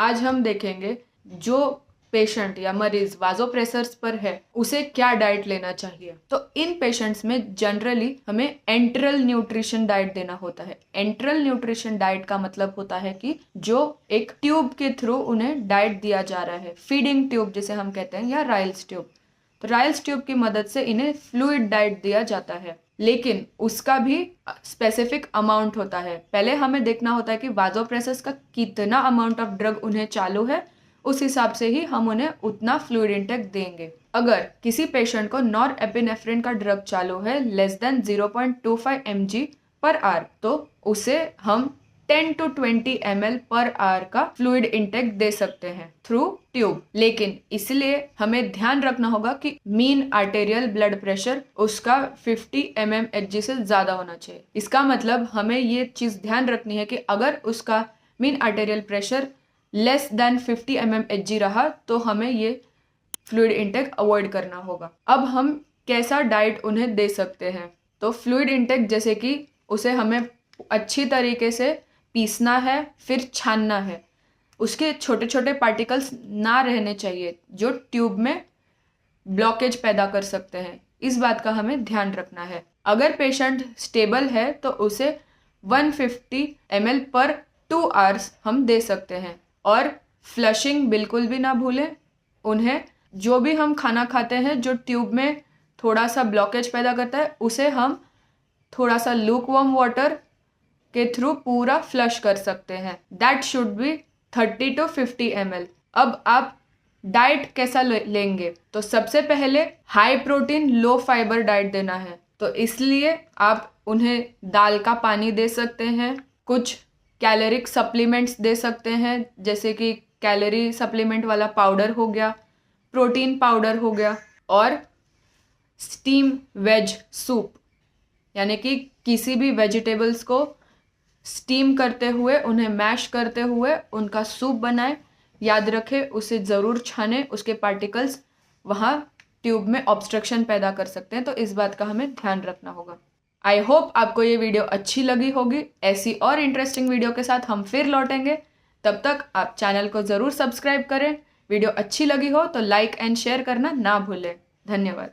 आज हम देखेंगे जो पेशेंट या मरीज वाजोप्रेसर्स पर है उसे क्या डाइट लेना चाहिए। तो इन पेशेंट्स में जनरली हमें एंटरल न्यूट्रिशन डाइट देना होता है। एंटरल न्यूट्रिशन डाइट का मतलब होता है कि जो एक ट्यूब के थ्रू उन्हें डाइट दिया जा रहा है, फीडिंग ट्यूब जिसे हम कहते हैं या राइल्स ट्यूब। तो राइल्स ट्यूब की मदद से इन्हें फ्लूइड डाइट दिया जाता है, लेकिन उसका भी स्पेसिफिक अमाउंट होता है। पहले हमें देखना होता है कि वाजोप्रेसर्स का कितना अमाउंट ऑफ ड्रग उन्हें चालू है, उस हिसाब से ही हम उन्हें उतना फ्लूइड इंटेक देंगे। अगर किसी पेशेंट को नॉरएपिनेफ्रिन का ड्रग चालू है less than 0.25 mg per hour, तो उसे हम 10 to 20 ml पर आवर का फ्लूइड इंटेक दे सकते हैं थ्रू ट्यूब। लेकिन इसलिए हमें ध्यान रखना होगा कि मीन आर्टेरियल ब्लड प्रेशर उसका 50 mmHg से ज्यादा होना चाहिए। इसका मतलब हमें ये चीज ध्यान रखनी है कि अगर उसका mean arterial pressure less than 50 mmHg रहा तो हमें ये फ्लूइड इंटेक अवॉइड करना होगा। अब हम कैसा डाइट उन्हें दे सकते हैं? तो फ्लूइड इंटेक जैसे कि उसे हमें अच्छी तरीके से पीसना है, फिर छानना है। उसके छोटे छोटे पार्टिकल्स ना रहने चाहिए जो ट्यूब में ब्लॉकेज पैदा कर सकते हैं। इस बात का हमें ध्यान रखना है। अगर पेशेंट स्टेबल है तो उसे 150 ml पर 2 आवर्स हम दे सकते हैं। और फ्लशिंग बिल्कुल भी ना भूलें। उन्हें जो भी हम खाना खाते हैं जो ट्यूब में थोड़ा सा ब्लॉकेज पैदा करता है उसे हम थोड़ा सा लूक वार्म वाटर के थ्रू पूरा फ्लश कर सकते हैं। That should be 30 to 50 ml। अब आप डाइट कैसा लेंगे? तो सबसे पहले हाई प्रोटीन लो फाइबर डाइट देना है, तो इसलिए आप उन्हें दाल का पानी दे सकते हैं, कुछ कैलोरिक सप्लीमेंट्स दे सकते हैं जैसे कि कैलोरी सप्लीमेंट वाला पाउडर हो गया, प्रोटीन पाउडर हो गया, और स्टीम वेज सूप यानी कि किसी भी वेजिटेबल्स को स्टीम करते हुए उन्हें मैश करते हुए उनका सूप बनाएं। याद रखें उसे ज़रूर छानें, उसके पार्टिकल्स वहाँ ट्यूब में ऑब्स्ट्रक्शन पैदा कर सकते हैं, तो इस बात का हमें ध्यान रखना होगा। आई होप आपको ये वीडियो अच्छी लगी होगी। ऐसी और इंटरेस्टिंग वीडियो के साथ हम फिर लौटेंगे। तब तक आप चैनल को ज़रूर सब्सक्राइब करें। वीडियो अच्छी लगी हो तो लाइक एंड शेयर करना ना भूलें। धन्यवाद।